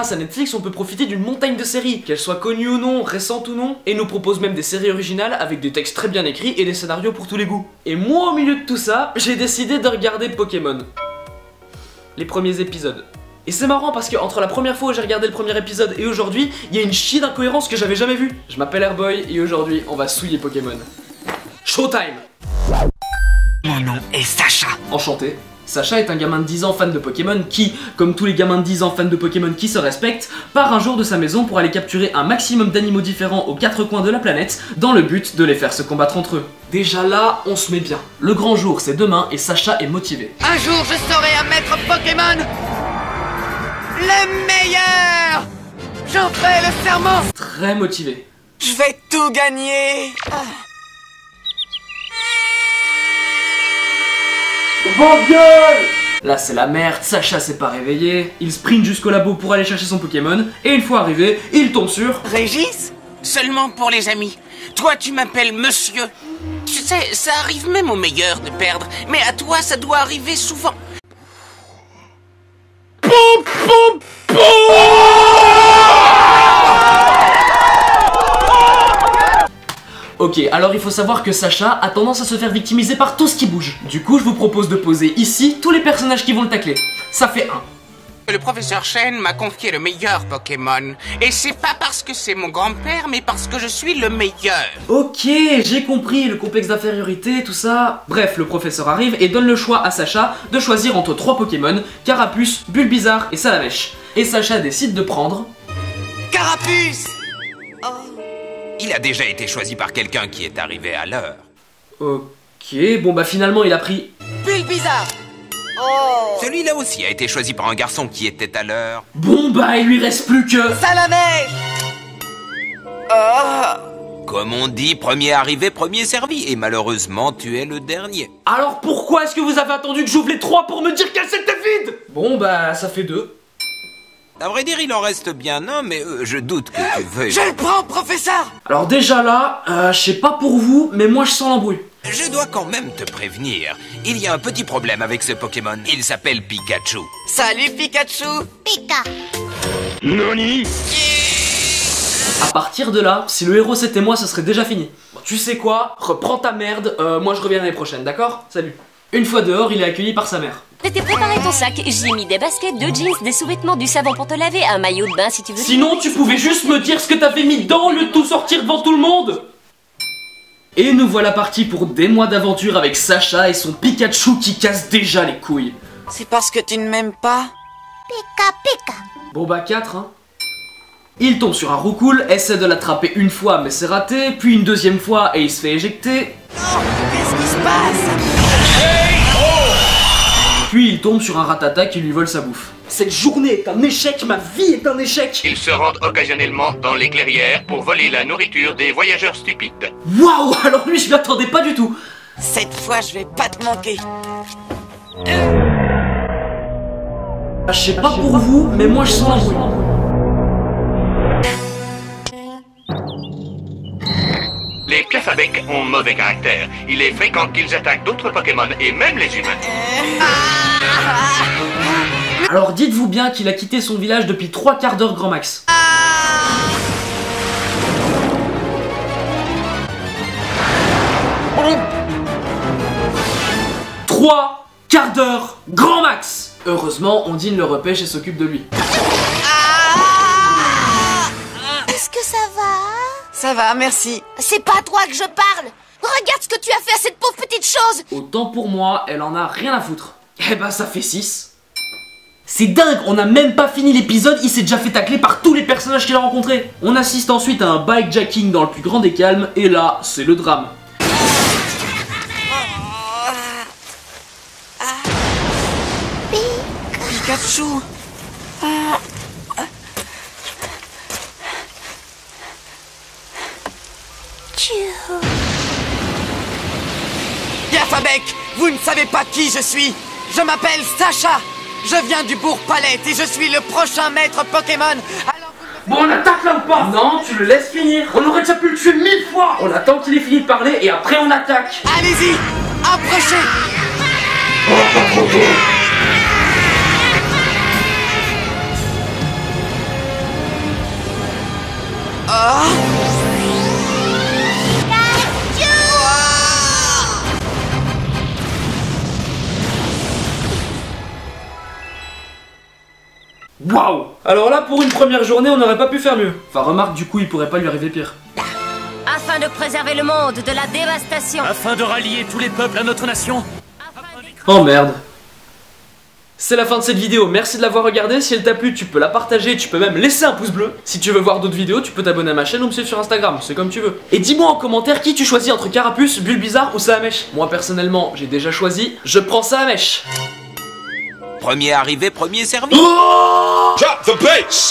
grâce à Netflix, on peut profiter d'une montagne de séries, qu'elles soient connues ou non, récentes ou non, et nous propose même des séries originales avec des textes très bien écrits et des scénarios pour tous les goûts. Et moi, au milieu de tout ça, j'ai décidé de regarder Pokémon. Les premiers épisodes. Et c'est marrant parce que entre la première fois où j'ai regardé le premier épisode et aujourd'hui, il y a une chier d'incohérence que j'avais jamais vue. Je m'appelle Airboy et aujourd'hui, on va souiller Pokémon. Showtime! Mon nom est Sacha. Enchanté. Sacha est un gamin de 10 ans fan de Pokémon qui, comme tous les gamins de 10 ans fans de Pokémon qui se respectent, part un jour de sa maison pour aller capturer un maximum d'animaux différents aux 4 coins de la planète dans le but de les faire se combattre entre eux. Déjà là, on se met bien. Le grand jour, c'est demain et Sacha est motivé. Un jour, je serai un maître Pokémon le meilleur. J'en fais le serment. Très motivé. Je vais tout gagner. Vos gueules! Là c'est la merde, Sacha s'est pas réveillé, il sprint jusqu'au labo pour aller chercher son Pokémon, et une fois arrivé, il tombe sur... Régis? Seulement pour les amis. Toi, tu m'appelles monsieur. Tu sais, ça arrive même aux meilleurs de perdre, mais à toi, ça doit arriver souvent. Ok, alors il faut savoir que Sacha a tendance à se faire victimiser par tout ce qui bouge. Du coup, je vous propose de poser ici tous les personnages qui vont le tacler. Ça fait 1. Le professeur Chen m'a confié le meilleur Pokémon. Et c'est pas parce que c'est mon grand-père, mais parce que je suis le meilleur. Ok, j'ai compris, le complexe d'infériorité, tout ça... Bref, le professeur arrive et donne le choix à Sacha de choisir entre 3 Pokémon, Carapuce, Bulbizarre et Salamèche. Et Sacha décide de prendre... Carapuce. Il a déjà été choisi par quelqu'un qui est arrivé à l'heure. Ok, bon bah finalement il a pris... Bulbizarre. Celui-là aussi a été choisi par un garçon qui était à l'heure. Bon bah il lui reste plus que... Salamèche. Comme on dit, premier arrivé, premier servi. Et malheureusement, tu es le dernier. Alors pourquoi est-ce que vous avez attendu que j'ouvre les 3 pour me dire qu'elles étaient vides? Bon bah ça fait 2. À vrai dire, il en reste bien un, mais je doute que tu veuilles... Je le prends, professeur. Alors déjà là, je sais pas pour vous, mais moi je sens l'embrouille. Je dois quand même te prévenir. Il y a un petit problème avec ce Pokémon. Il s'appelle Pikachu. Salut, Pikachu. Pika. À partir de là, si le héros c'était moi, ce serait déjà fini. Bon, tu sais quoi? Reprends ta merde, moi je reviens l'année prochaine, d'accord? Salut. Une fois dehors, il est accueilli par sa mère. T'es préparé ton sac, j'y ai mis des baskets, 2 jeans, des sous-vêtements, du savon pour te laver, un maillot de bain si tu veux. Sinon, tu pouvais juste me dire ce que t'avais mis dedans au lieu de tout sortir devant tout le monde. Et nous voilà partis pour des mois d'aventure avec Sacha et son Pikachu qui casse déjà les couilles. C'est parce que tu ne m'aimes pas? Pika pika. Bon bah 4 hein. Il tombe sur un Roucoule, essaie de l'attraper une fois mais c'est raté, puis une deuxième fois et il se fait éjecter. Qu'est-ce qui se passe? Puis il tombe sur un Rattata qui lui vole sa bouffe. Cette journée est un échec, ma vie est un échec. Ils se rendent occasionnellement dans les clairières pour voler la nourriture des voyageurs stupides. Waouh, alors lui je m'y attendais pas du tout. Cette fois, je vais pas te manquer. Je sais pas pour vous, mais moi je sens l'embrouille. Les piafs-à-bec ont mauvais caractère. Il est fréquent qu'ils attaquent d'autres Pokémon et même les humains. Alors dites-vous bien qu'il a quitté son village depuis 3 quarts d'heure grand max. Trois quarts d'heure grand max. Heureusement, Ondine le repêche et s'occupe de lui. Est-ce que ça va? Ça va, merci. C'est pas à toi que je parle. Regarde ce que tu as fait à cette pauvre petite chose. Autant pour moi, elle en a rien à foutre. Eh ben ça fait 6. C'est dingue, on n'a même pas fini l'épisode, il s'est déjà fait tacler par tous les personnages qu'il a rencontrés. On assiste ensuite à un bikejacking dans le plus grand des calmes, et là, c'est le drame. Pikachu. Piaffe-à-bec, vous ne savez pas qui je suis. Je m'appelle Sacha. Je viens du bourg Palette et je suis le prochain maître Pokémon. Alors Bon, on attaque là ou pas? Non, tu le laisses finir. On aurait déjà pu le tuer 1000 fois. On attend qu'il ait fini de parler et après on attaque. allez-y, approchez. Waouh! Alors là, pour une première journée, on n'aurait pas pu faire mieux. Enfin, remarque, du coup, il pourrait pas lui arriver pire. Afin de préserver le monde de la dévastation. Afin de rallier tous les peuples à notre nation. Oh merde. C'est la fin de cette vidéo, merci de l'avoir regardée. Si elle t'a plu, tu peux la partager, tu peux même laisser un pouce bleu. Si tu veux voir d'autres vidéos, tu peux t'abonner à ma chaîne ou me suivre sur Instagram, c'est comme tu veux. Et dis-moi en commentaire qui tu choisis entre Carapuce, Bulbizarre ou Salamèche. Moi personnellement, j'ai déjà choisi, je prends Salamèche. Premier arrivé, premier servi. Oh! Drop the bass!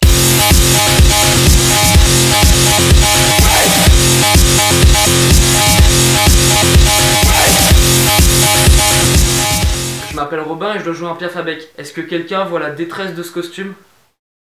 Je m'appelle Robin et je dois jouer un Piaf à bec. Est-ce que quelqu'un voit la détresse de ce costume?